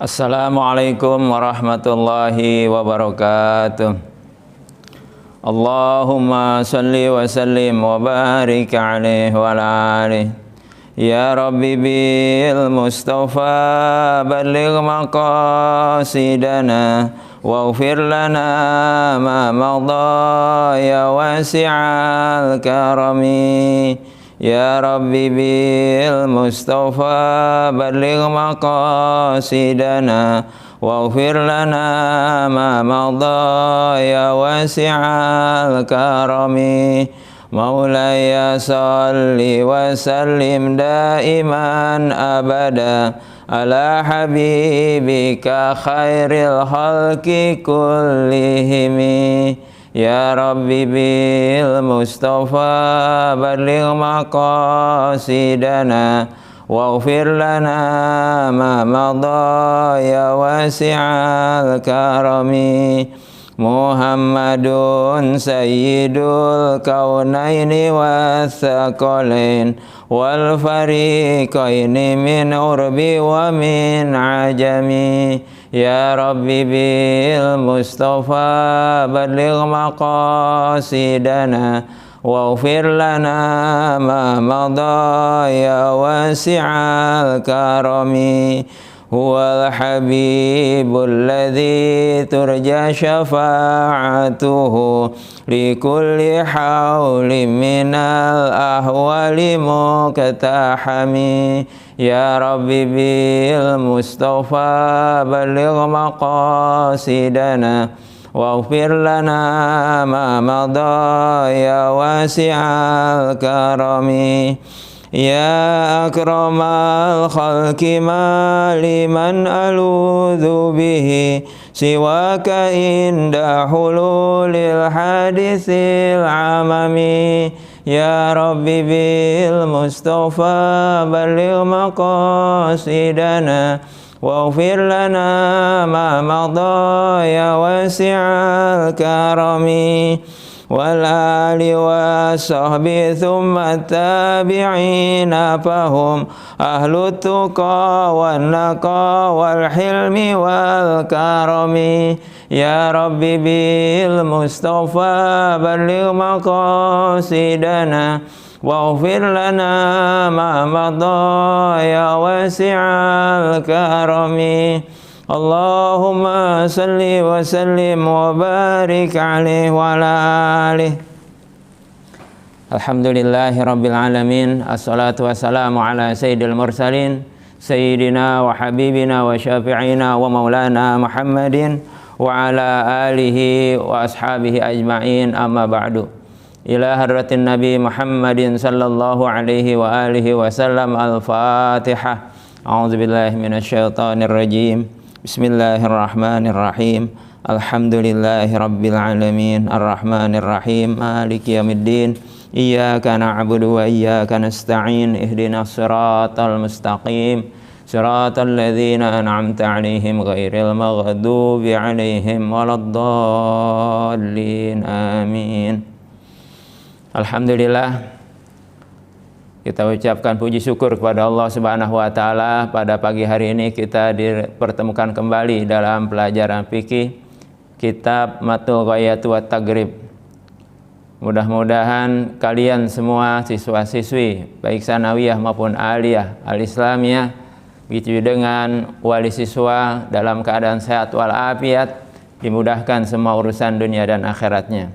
Assalamualaikum warahmatullahi wabarakatuh. Allahumma salli wa sallim wa barik alaihi wa ala alihi. Ya Rabbi bil Mustafa balligh maqasidana waghfir lana ma madha ya wasi'al karami. Ya Rabbi bil Mustafa balligh maqasidana waghfir lana ma madha ya wasi'al karami. Maulaya salli wa sallim daiman abada ala habibika khairil khalqi kullihimi. Ya Rabbi bil Mustafa balligh maqasidana waghfir lana ma madha ya wasi'al karami. Muhammadun sayyidul kaunaini wathaqalain wal fariqaini min urbi wa min ajami. Ya Rabbi bil Mustafa balligh maqasidana waghfir lana ma madha ya wasi'al karami. Huwal habibul ladzi turja syafa'atuhu li kulli hawli minal ahwali muqtahami. Ya Rabbi bil Mustafa balligh maqasidana waghfir lana ma madha ya wasi'al karami. Ya akramal khalqi ma liman aludhu bihi siwaka inda hululil hadithil amami. Ya Rabbi bil Mustafa balligh maqasidana waghfir lana ma madha ya wasi'al karami. Wal ali wa sahbi thumma tabi'ina fahum ahlu tuqa wan naqa wal hilmi wal karami. Ya Rabbi bil Mustafa balligh maqasidana waghfir lana ma madha ya wasi'al karami. Allahumma salli wa sallim wa barik alaihi wa ala alihi. Alhamdulillahi rabbil alamin. Assalatu wassalamu ala sayyidil mursalin sayyidina wa habibina wa syafi'ina wa maulana Muhammadin wa ala alihi wa ashabihi ajma'in, amma ba'du. Ila hadratin Nabi Muhammadin sallallahu alaihi wa alihi wa sallam. Al-Fatihah. A'udzubillahi minasyaitonir rajim. Bismillahirrahmanirrahim. Alhamdulillahi rabbil alamin. Arrahmanirrahim. Maliki yaumiddin. Iyyaka na'budu wa iyyaka nasta'in. Ihdinas siratal mustaqim. Siratal ladzina an'amta 'alaihim ghairil maghdubi 'alaihim waladdallin. Amin. Alhamdulillah, kita ucapkan puji syukur kepada Allah Subhanahu wa taala. Pada pagi hari ini kita dipertemukan kembali dalam pelajaran fikih kitab Matul Ghayatu wat Taghrib. Mudah-mudahan kalian semua siswa-siswi baik sanawiyah maupun aliyah al-islamiyah, begitu dengan wali siswa dalam keadaan sehat walafiat, dimudahkan semua urusan dunia dan akhiratnya.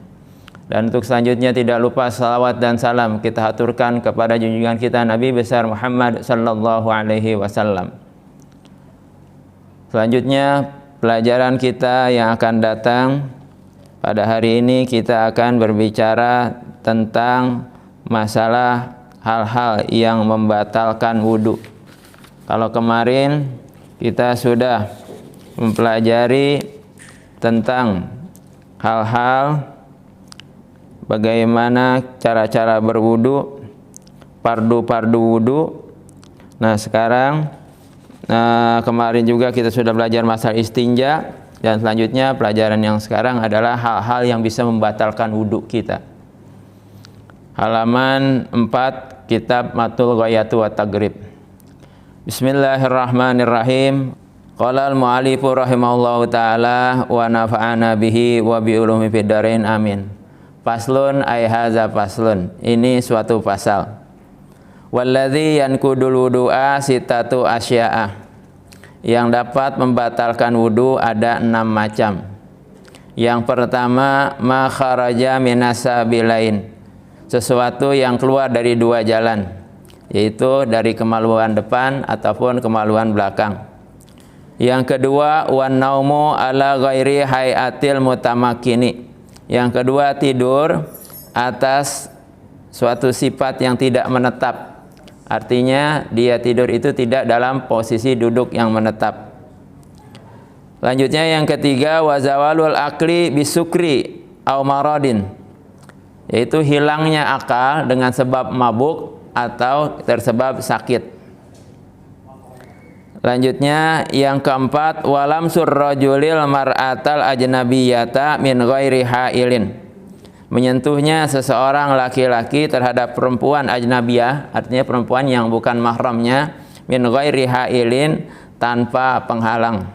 Dan untuk selanjutnya tidak lupa salawat dan salam kita haturkan kepada junjungan kita Nabi besar Muhammad sallallahu alaihi wasallam. Selanjutnya pelajaran kita yang akan datang pada hari ini, kita akan berbicara tentang masalah hal-hal yang membatalkan wudhu. Kalau kemarin kita sudah mempelajari tentang hal-hal bagaimana cara-cara berwudu, fardu-fardu wudu. Nah sekarang kemarin juga kita sudah belajar masalah istinja, dan selanjutnya pelajaran yang sekarang adalah hal-hal yang bisa membatalkan wudu kita. Halaman 4 kitab Matul Ghayatu wat Taghrib. Bismillahirrahmanirrahim. Qala al-mu'allifu rahimahullahu ta'ala wa nafa'ana bihi wa bi ulumi fid dharain amin. Faslun ay hadza faslun. Ini suatu pasal. Walladzi yanqudul wudu'a sitatu asya'a. Yang dapat membatalkan wudu ada 6 macam. Yang pertama, ma kharaja minasabilain. Sesuatu yang keluar dari 2 jalan, yaitu dari kemaluan depan ataupun kemaluan belakang. Yang kedua, wan naumu ala ghairi hayatil mutamakkini. Yang kedua, tidur atas suatu sifat yang tidak menetap. Artinya dia tidur itu tidak dalam posisi duduk yang menetap. Lanjutnya yang ketiga, wazawalul akli bisukri au maradin. Yaitu hilangnya akal dengan sebab mabuk atau tersebab sakit. Lanjutnya yang keempat, walam surrajulil mar'atal ajnabiyata min ghairi hailin. Menyentuhnya seseorang laki-laki terhadap perempuan ajnabiyah, artinya perempuan yang bukan mahramnya, min ghairi hailin, tanpa penghalang.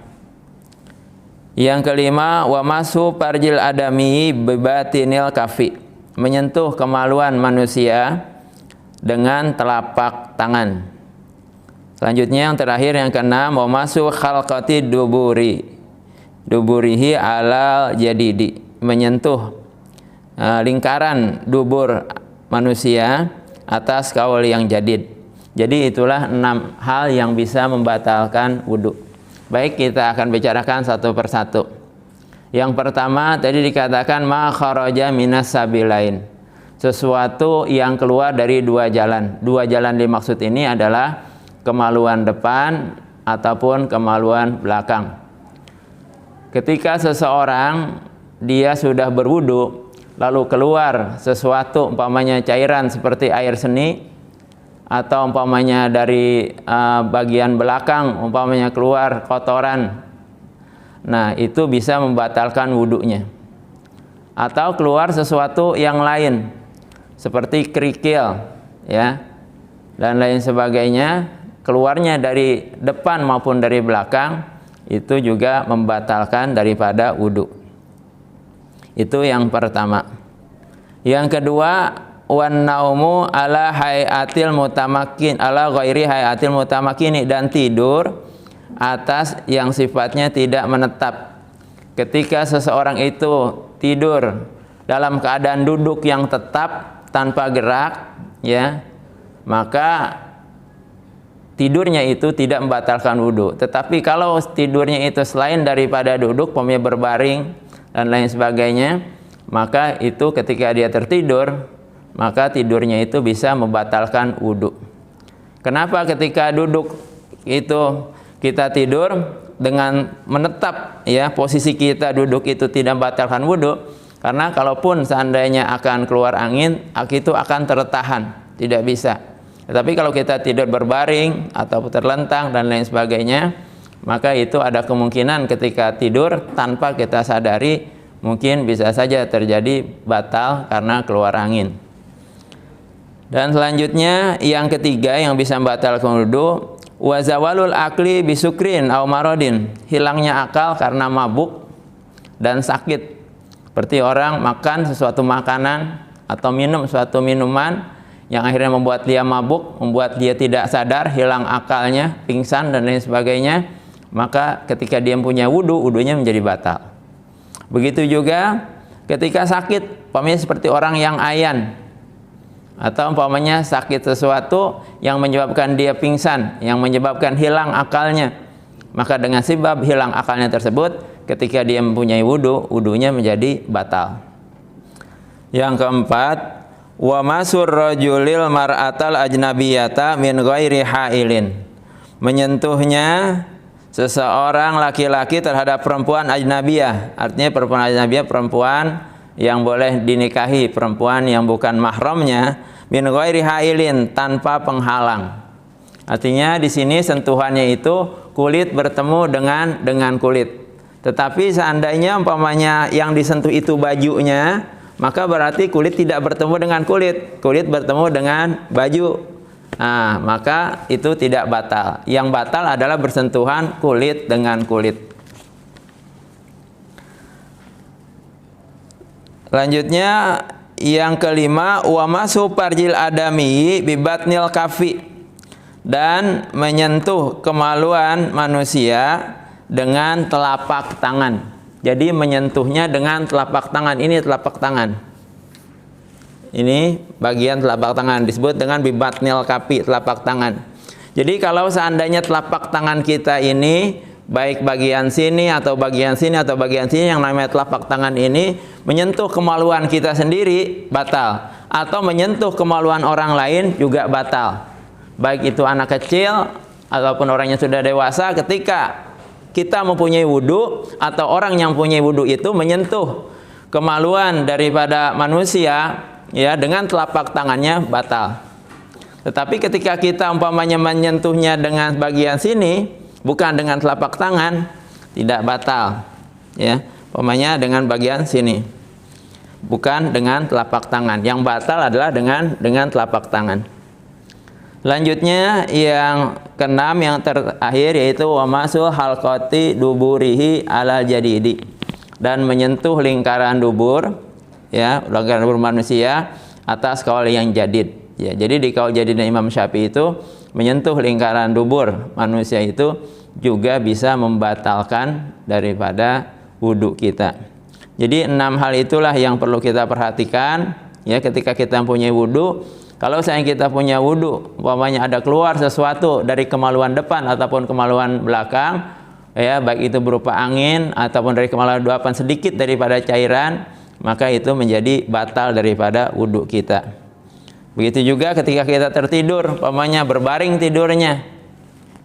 Yang kelima, wa masu parjil adami bibatinil kafi. Menyentuh kemaluan manusia dengan telapak tangan. Selanjutnya yang terakhir yang keenam, wa masu khalqati duburihi alal jadidi. Menyentuh lingkaran dubur manusia atas kaul yang jadid. Jadi itulah 6 hal yang bisa membatalkan wudu. Baik, kita akan bicarakan satu persatu. Yang pertama tadi dikatakan ma kharaja minas sabilain. Sesuatu yang keluar dari 2 jalan. 2 jalan dimaksud ini adalah kemaluan depan ataupun kemaluan belakang. Ketika seseorang dia sudah berwudu lalu keluar sesuatu, umpamanya cairan seperti air seni, atau umpamanya dari bagian belakang umpamanya keluar kotoran, nah itu bisa membatalkan wudunya. Atau keluar sesuatu yang lain seperti kerikil, ya, dan lain sebagainya, keluarnya dari depan maupun dari belakang, itu juga membatalkan daripada wudu. Itu yang pertama. Yang kedua, wan naumu ala hayatil mutamakkin, ala ghairi hayatil mutamakkini, dan tidur atas yang sifatnya tidak menetap. Ketika seseorang itu tidur dalam keadaan duduk yang tetap tanpa gerak, ya, maka tidurnya itu tidak membatalkan wudu. Tetapi kalau tidurnya itu selain daripada duduk, umpamanya berbaring dan lain sebagainya, maka itu ketika dia tertidur, maka tidurnya itu bisa membatalkan wudu. Kenapa ketika duduk itu kita tidur dengan menetap, ya, posisi kita duduk itu tidak membatalkan wudu? Karena kalaupun seandainya akan keluar angin, itu akan tertahan, tidak bisa. Tetapi kalau kita tidur berbaring atau terlentang dan lain sebagainya, maka itu ada kemungkinan ketika tidur tanpa kita sadari mungkin bisa saja terjadi batal karena keluar angin. Dan selanjutnya yang ketiga yang bisa membatalkan wudu, wa zawalul akli bisukrin aw maradin. Hilangnya akal karena mabuk dan sakit. Seperti orang makan sesuatu makanan atau minum suatu minuman yang akhirnya membuat dia mabuk, membuat dia tidak sadar, hilang akalnya, pingsan dan lain sebagainya, maka ketika dia punya wudu, wudunya menjadi batal. Begitu juga ketika sakit, umpamanya seperti orang yang ayan, atau umpamanya sakit sesuatu yang menyebabkan dia pingsan, yang menyebabkan hilang akalnya, maka dengan sebab hilang akalnya tersebut, ketika dia mempunyai wudu, wudunya menjadi batal. Yang keempat, wa masur rajulil mar'atal ajnabiyata min ghairi hailin. Menyentuhnya seseorang laki-laki terhadap perempuan ajnabiyah. Artinya perempuan ajnabiyah perempuan yang boleh dinikahi, perempuan yang bukan mahramnya, min ghairi hailin, tanpa penghalang. Artinya di sini sentuhannya itu kulit bertemu dengan kulit. Tetapi seandainya umpamanya yang disentuh itu bajunya, maka berarti kulit tidak bertemu dengan kulit, kulit bertemu dengan baju. Nah, maka itu tidak batal. Yang batal adalah bersentuhan kulit dengan kulit. Lanjutnya yang kelima, wa masu farjil adami bi batnil kafi, dan menyentuh kemaluan manusia dengan telapak tangan. Jadi menyentuhnya dengan telapak tangan. Ini telapak tangan. Ini bagian telapak tangan disebut dengan bibatnil kafi, telapak tangan. Jadi kalau seandainya telapak tangan kita ini baik bagian sini atau bagian sini atau bagian sini, yang namanya telapak tangan ini menyentuh kemaluan kita sendiri, batal. Atau menyentuh kemaluan orang lain juga batal. Baik itu anak kecil ataupun orang yang sudah dewasa, ketika kita mempunyai wudu atau orang yang mempunyai wudu itu menyentuh kemaluan daripada manusia, ya, dengan telapak tangannya batal. Tetapi ketika kita umpamanya menyentuhnya dengan bagian sini, bukan dengan telapak tangan, tidak batal. Ya, umpamanya dengan bagian sini, bukan dengan telapak tangan. Yang batal adalah dengan telapak tangan. Selanjutnya yang keenam, yang terakhir, yaitu wamasul halqati duburihi ala jadidi, dan menyentuh lingkaran dubur, ya, lingkaran dubur manusia atas kaul yang jadid. Ya, jadi di kaul jadidnya Imam Syafi'i itu menyentuh lingkaran dubur manusia itu juga bisa membatalkan daripada wudhu kita. Jadi 6 hal itulah yang perlu kita perhatikan, ya, ketika kita mempunyai wudhu. Kalau saya kita punya wudhu, umpamanya ada keluar sesuatu dari kemaluan depan ataupun kemaluan belakang, ya, baik itu berupa angin ataupun dari kemaluan luapan sedikit daripada cairan, maka itu menjadi batal daripada wudhu kita. Begitu juga ketika kita tertidur, umpamanya berbaring tidurnya,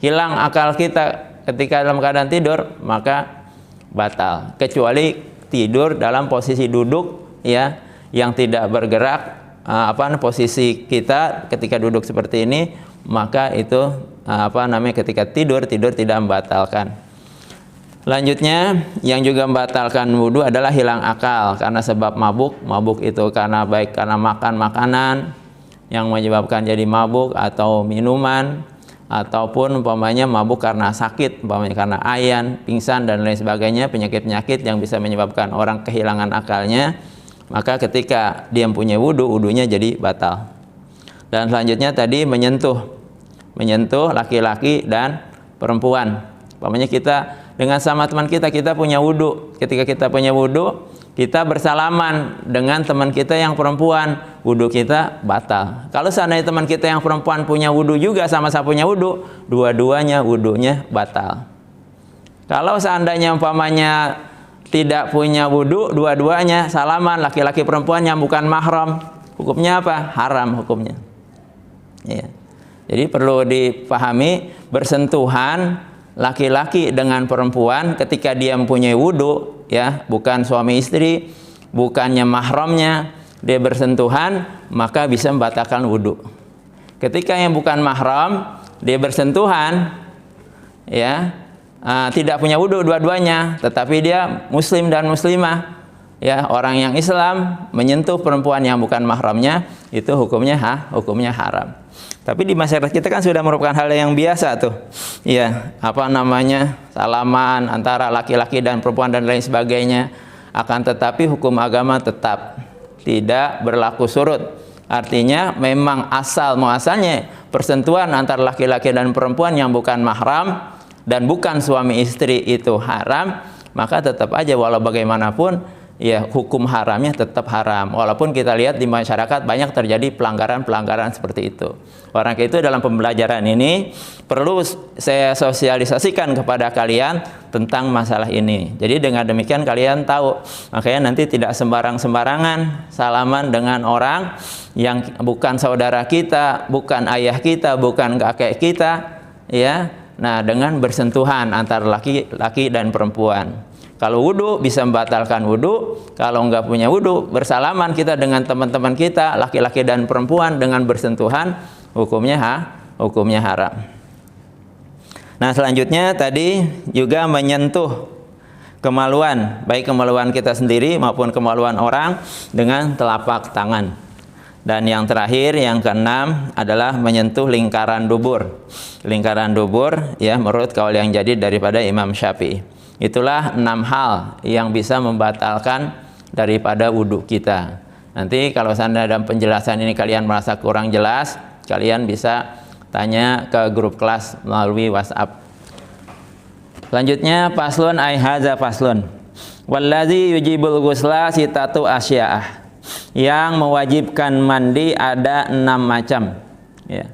hilang akal kita ketika dalam keadaan tidur, maka batal. Kecuali tidur dalam posisi duduk, ya, yang tidak bergerak. Posisi kita ketika duduk seperti ini, maka itu ketika tidur tidak membatalkan. Lanjutnya yang juga membatalkan wudhu adalah hilang akal karena sebab mabuk. Mabuk itu baik karena makan makanan yang menyebabkan jadi mabuk, atau minuman, ataupun umpamanya mabuk karena sakit, umpamanya karena ayan, pingsan dan lain sebagainya, penyakit-penyakit yang bisa menyebabkan orang kehilangan akalnya. Maka ketika dia mempunyai wudhu, wudhunya jadi batal. Dan selanjutnya tadi menyentuh laki-laki dan perempuan. Umpamanya kita dengan sama teman kita punya wudhu. Ketika kita punya wudhu, kita bersalaman dengan teman kita yang perempuan, wudhu kita batal. Kalau seandainya teman kita yang perempuan punya wudhu juga, sama-sama punya wudhu, dua-duanya wudhunya batal. Kalau seandainya umpamanya tidak punya wudhu, dua-duanya salaman, laki-laki perempuan yang bukan mahram, hukumnya apa? Haram hukumnya. Ya. Jadi perlu dipahami, bersentuhan laki-laki dengan perempuan ketika dia mempunyai wudhu, ya, bukan suami istri, bukannya mahramnya, dia bersentuhan, maka bisa membatalkan wudhu. Ketika yang bukan mahram, dia bersentuhan, ya, tidak punya wudhu dua-duanya, tetapi dia muslim dan muslimah, ya, orang yang Islam menyentuh perempuan yang bukan mahramnya, itu hukumnya haram. Tapi di masyarakat kita kan sudah merupakan hal yang biasa tuh, ya, salaman antara laki-laki dan perempuan dan lain sebagainya. Akan tetapi hukum agama tetap tidak berlaku surut. Artinya memang muasalnya persentuhan antara laki-laki dan perempuan yang bukan mahram dan bukan suami istri itu haram, maka tetap aja walau bagaimanapun, ya, hukum haramnya tetap haram. Walaupun kita lihat di masyarakat banyak terjadi pelanggaran-pelanggaran seperti itu. Orang itu dalam pembelajaran ini perlu saya sosialisasikan kepada kalian tentang masalah ini. Jadi dengan demikian kalian tahu, makanya nanti tidak sembarangan salaman dengan orang yang bukan saudara kita, bukan ayah kita, bukan kakek kita, ya. Nah, dengan bersentuhan antara laki-laki dan perempuan. Kalau wudhu bisa membatalkan wudhu. Kalau nggak punya wudhu, bersalaman kita dengan teman-teman kita, laki-laki dan perempuan, dengan bersentuhan, hukumnya haram. Nah, selanjutnya tadi juga menyentuh kemaluan, baik kemaluan kita sendiri maupun kemaluan orang dengan telapak tangan. Dan yang terakhir, yang keenam adalah menyentuh lingkaran dubur. Lingkaran dubur ya menurut kaul yang jadid daripada Imam Syafi'i. Itulah 6 hal yang bisa membatalkan daripada wudhu kita. Nanti kalau seandainya dalam penjelasan ini kalian merasa kurang jelas, kalian bisa tanya ke grup kelas melalui WhatsApp. Selanjutnya faslun ai hadza faslun. Wallazi yujibul ghusla sitatu asya'ah. Yang mewajibkan mandi ada 6 macam ya.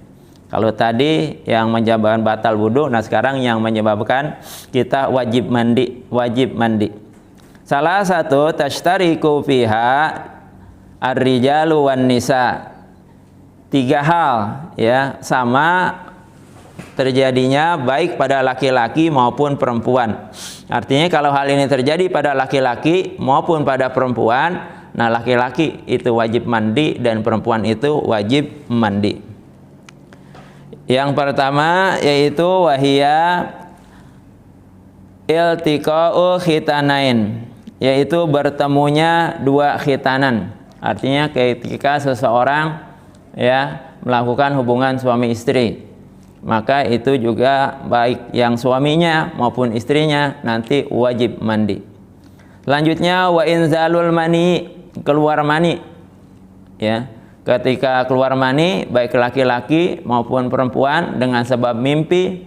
Kalau tadi yang menyebabkan batal wudhu, nah sekarang yang menyebabkan kita wajib mandi. Salah satu tashtariku fiha ar-rijalu wan nisa. 3 hal ya sama terjadinya baik pada laki-laki maupun perempuan. Artinya kalau hal ini terjadi pada laki-laki maupun pada perempuan, nah laki-laki itu wajib mandi dan perempuan itu wajib mandi. Yang pertama yaitu wahia iltiqa'u khitanain, yaitu bertemunya 2 khitanan. Artinya ketika seseorang ya melakukan hubungan suami istri, maka itu juga baik yang suaminya maupun istrinya nanti wajib mandi. Selanjutnya wa inzalul mani, keluar mani ya. Ketika keluar mani baik laki-laki maupun perempuan dengan sebab mimpi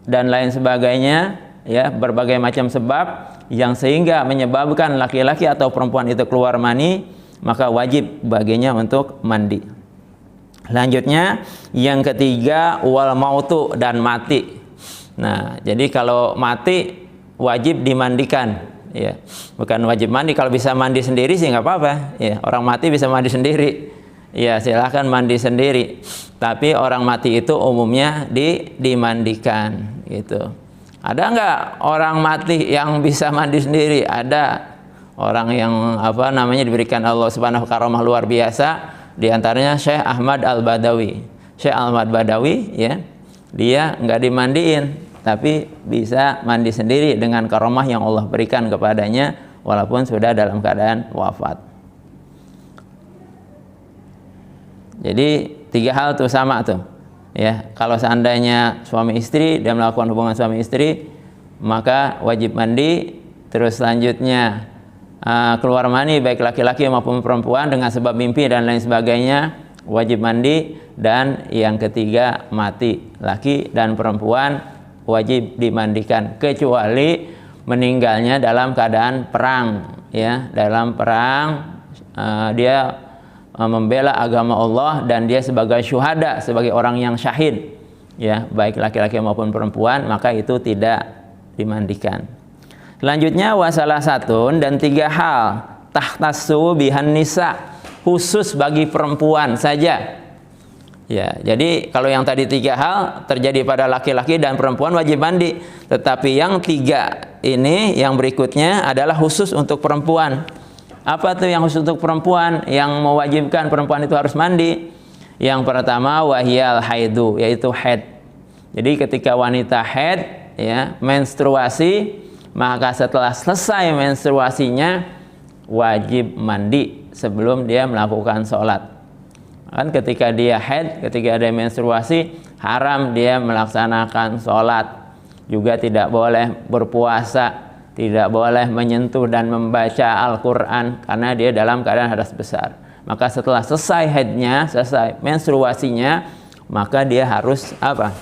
dan lain sebagainya ya, berbagai macam sebab yang sehingga menyebabkan laki-laki atau perempuan itu keluar mani, maka wajib baginya untuk mandi. Selanjutnya yang ketiga wal mautu, dan mati. Nah, jadi kalau mati wajib dimandikan ya. Bukan wajib mandi, kalau bisa mandi sendiri sih nggak apa-apa ya. Orang mati bisa mandi sendiri ya, silahkan mandi sendiri. Tapi orang mati itu umumnya dimandikan gitu. Ada nggak orang mati yang bisa mandi sendiri? Ada. Orang yang diberikan Allah Subhanahu wa taala luar biasa. Di antaranya Syekh Ahmad Al-Badawi. Syekh Ahmad Badawi ya, dia nggak dimandiin tapi bisa mandi sendiri dengan karomah yang Allah berikan kepadanya walaupun sudah dalam keadaan wafat. Jadi 3 hal tuh sama tuh ya. Kalau seandainya suami istri dan melakukan hubungan suami istri, maka wajib mandi. Terus selanjutnya keluar mani baik laki-laki maupun perempuan dengan sebab mimpi dan lain sebagainya, wajib mandi. Dan yang ketiga mati, laki dan perempuan wajib dimandikan kecuali meninggalnya dalam keadaan perang ya. Dalam perang dia membela agama Allah dan dia sebagai syuhada, sebagai orang yang syahid ya, baik laki-laki maupun perempuan, maka itu tidak dimandikan. Selanjutnya wasalah satun, dan 3 hal tahtassu bihan nisa, khusus bagi perempuan saja ya. Jadi kalau yang tadi 3 hal terjadi pada laki-laki dan perempuan wajib mandi, tetapi yang 3 ini yang berikutnya adalah khusus untuk perempuan. Apa tuh yang khusus untuk perempuan yang mewajibkan perempuan itu harus mandi? Yang pertama wahiyal haidu, yaitu haid. Jadi ketika wanita haid ya, menstruasi, maka setelah selesai menstruasinya wajib mandi sebelum dia melakukan sholat. Kan ketika dia haid, ketika ada menstruasi, haram dia melaksanakan sholat. Juga tidak boleh berpuasa, tidak boleh menyentuh dan membaca Al-Quran karena dia dalam keadaan hadas besar. Maka setelah selesai haidnya, selesai menstruasinya, maka dia harus apa?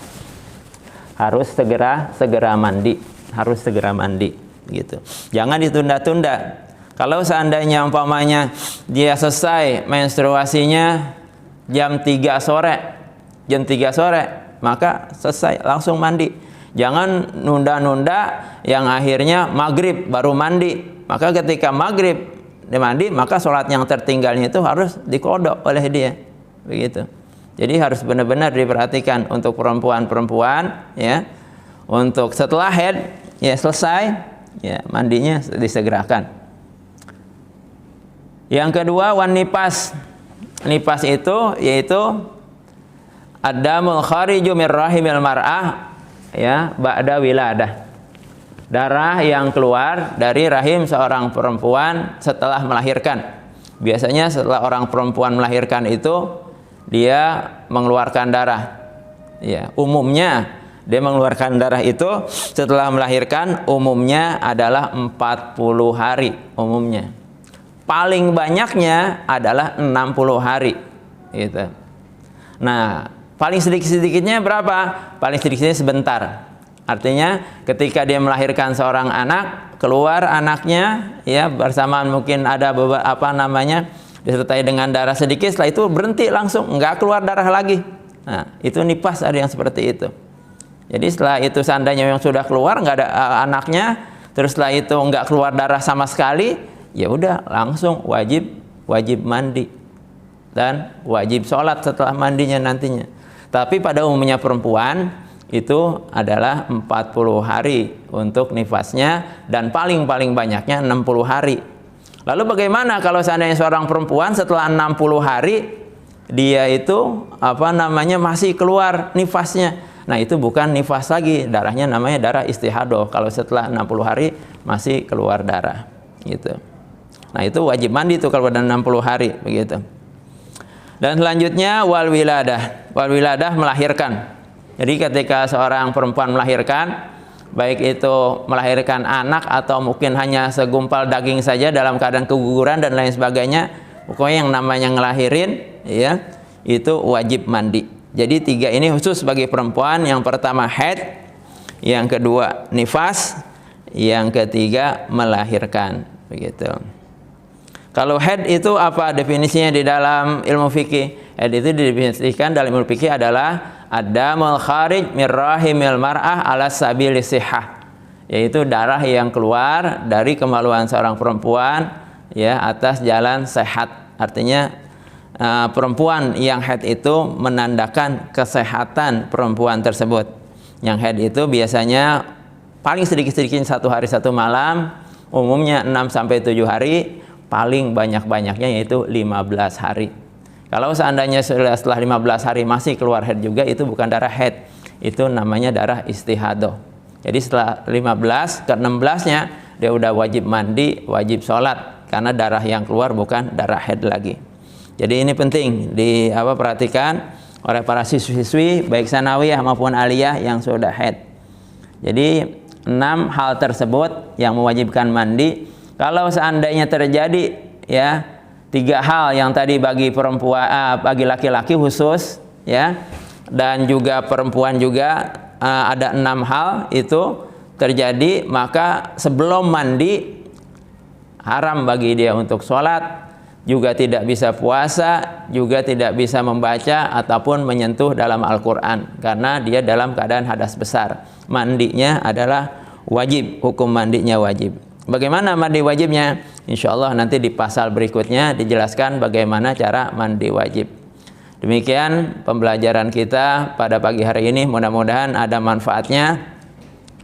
Harus segera mandi. Harus segera mandi gitu. Jangan ditunda-tunda. Kalau seandainya umpamanya dia selesai menstruasinya jam 3 sore, maka selesai langsung mandi. Jangan nunda-nunda yang akhirnya maghrib baru mandi. Maka ketika maghrib dia mandi, maka sholat yang tertinggalnya itu harus diqodho oleh dia. Begitu. Jadi harus benar-benar diperhatikan untuk perempuan-perempuan ya. Untuk setelah haid ya selesai ya, mandinya disegerakan. Yang kedua wan nipas. Nipas itu yaitu adamul khariju mir rahimil mar'ah ya ba'da wiladah. Darah yang keluar dari rahim seorang perempuan setelah melahirkan. Biasanya setelah orang perempuan melahirkan itu dia mengeluarkan darah. Ya, umumnya dia mengeluarkan darah itu setelah melahirkan umumnya adalah 40 hari umumnya. Paling banyaknya adalah 60 hari gitu. Nah, paling sedikit-sedikitnya berapa? Paling sedikitnya sebentar. Artinya ketika dia melahirkan seorang anak, keluar anaknya ya bersamaan mungkin ada beberapa disertai dengan darah sedikit, setelah itu berhenti langsung, nggak keluar darah lagi. Nah, itu nifas, ada yang seperti itu. Jadi setelah itu seandainya yang sudah keluar nggak ada anaknya, terus setelah itu nggak keluar darah sama sekali, ya udah langsung wajib mandi dan wajib sholat setelah mandinya nantinya. Tapi pada umumnya perempuan itu adalah 40 hari untuk nifasnya dan paling banyaknya 60 hari. Lalu bagaimana kalau seandainya seorang perempuan setelah 60 hari dia itu masih keluar nifasnya? Nah, itu bukan nifas lagi, darahnya namanya darah istihadah kalau setelah 60 hari masih keluar darah gitu. Nah, itu wajib mandi tuh kalau pada 60 hari begitu. Dan selanjutnya wal wiladah melahirkan. Jadi ketika seorang perempuan melahirkan, baik itu melahirkan anak atau mungkin hanya segumpal daging saja dalam keadaan keguguran dan lain sebagainya, pokoknya yang namanya ngelahirin ya, itu wajib mandi. Jadi 3 ini khusus bagi perempuan. Yang pertama haid, yang kedua nifas, yang ketiga melahirkan begitu. Kalau haid itu apa definisinya di dalam ilmu fikih? Haid itu didefinisikan dalam ilmu fikih adalah ad-damul kharij min rahimil mar'ah ala sabili sihah, yaitu darah yang keluar dari kemaluan seorang perempuan ya atas jalan sehat. Artinya perempuan yang haid itu menandakan kesehatan perempuan tersebut. Yang haid itu biasanya paling sedikit-sedikitnya 1 hari 1 malam, umumnya 6 sampai 7 hari, paling banyak-banyaknya yaitu 15 hari. Kalau seandainya setelah 15 hari masih keluar haid juga, itu bukan darah haid, itu namanya darah istihadah. Jadi setelah 15 ke 16-nya dia udah wajib mandi, wajib sholat, karena darah yang keluar bukan darah haid lagi. Jadi ini penting perhatikan oleh para siswi-siswi baik sanawiyah maupun aliyah yang sudah haid. Jadi 6 hal tersebut yang mewajibkan mandi. Kalau seandainya terjadi ya 3 hal yang tadi bagi perempuan, bagi laki-laki khusus ya, dan juga perempuan juga ada 6 hal itu terjadi, maka sebelum mandi haram bagi dia untuk sholat, juga tidak bisa puasa, juga tidak bisa membaca ataupun menyentuh dalam Al-Quran karena dia dalam keadaan hadas besar. Mandinya adalah wajib, hukum mandinya wajib. Bagaimana mandi wajibnya? Insya Allah nanti di pasal berikutnya dijelaskan bagaimana cara mandi wajib. Demikian pembelajaran kita pada pagi hari ini, mudah-mudahan ada manfaatnya.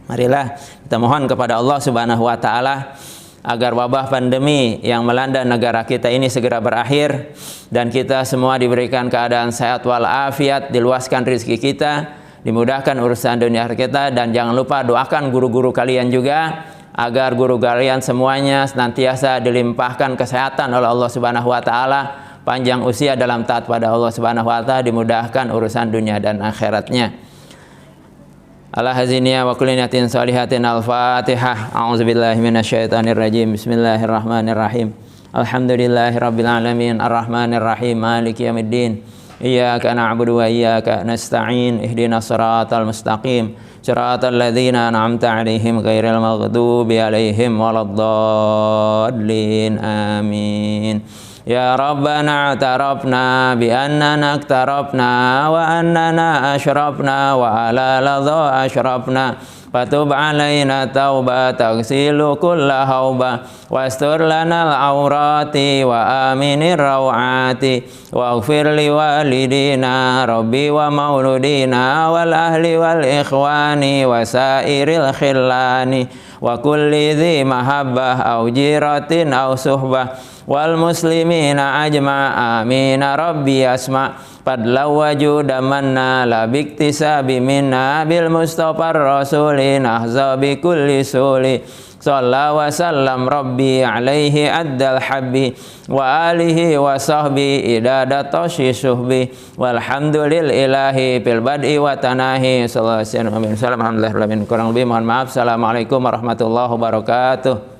Marilah kita mohon kepada Allah Subhanahu wa Ta'ala agar wabah pandemi yang melanda negara kita ini segera berakhir dan kita semua diberikan keadaan sehat walafiat, diluaskan rezeki kita, dimudahkan urusan dunia kita, dan jangan lupa doakan guru-guru kalian juga agar guru kalian semuanya senantiasa dilimpahkan kesehatan oleh Allah Subhanahu wa Ta'ala, panjang usia dalam taat pada Allah Subhanahu wa Ta'ala, dimudahkan urusan dunia dan akhiratnya. Ala haziniya wa kulli niyatin salihatin. Al-Fatihah. A'udzubillahi minasyaitonir rajim. Bismillahirrahmanirrahim. Alhamdulillahirabbil alamin, arrahmanir rahim, maliki yaumiddin. Iyyaka na'budu wa iyyaka nasta'in. Ihdinas siratal mustaqim. Siratal ladzina an'amta 'alaihim ghairil maghdubi 'alaihim waladdallin. Amin. Ya Rabbana atarafna bi annana aktarafna wa annana asyrafna wa ala ladha asyrafna fatub alaina tauba taghsilu kulla hauba wastur lana al-awrati wa aminir rawati waghfir li walidina rabbi wa mauludina wal ahli wal ikhwani wa sairil khillani wa kulli dhi mahabbah au jiratin au suhbah wal muslimina ajma' amina rabbi asma' Padlaw wajuda manna la biktisabi minna bil Mustafa rasulin ahza bi kulli suli. Sallallahu wa sallam rabbi alaihi addal habbi wa alihi wa sahbi idadatoshi suhbi walhamdulil ilahi fil bad'i wa tanahi. Sallallahu alaihi wasallam. Alhamdulillah, kurang lebih mohon maaf. Assalamualaikum warahmatullahi wabarakatuh.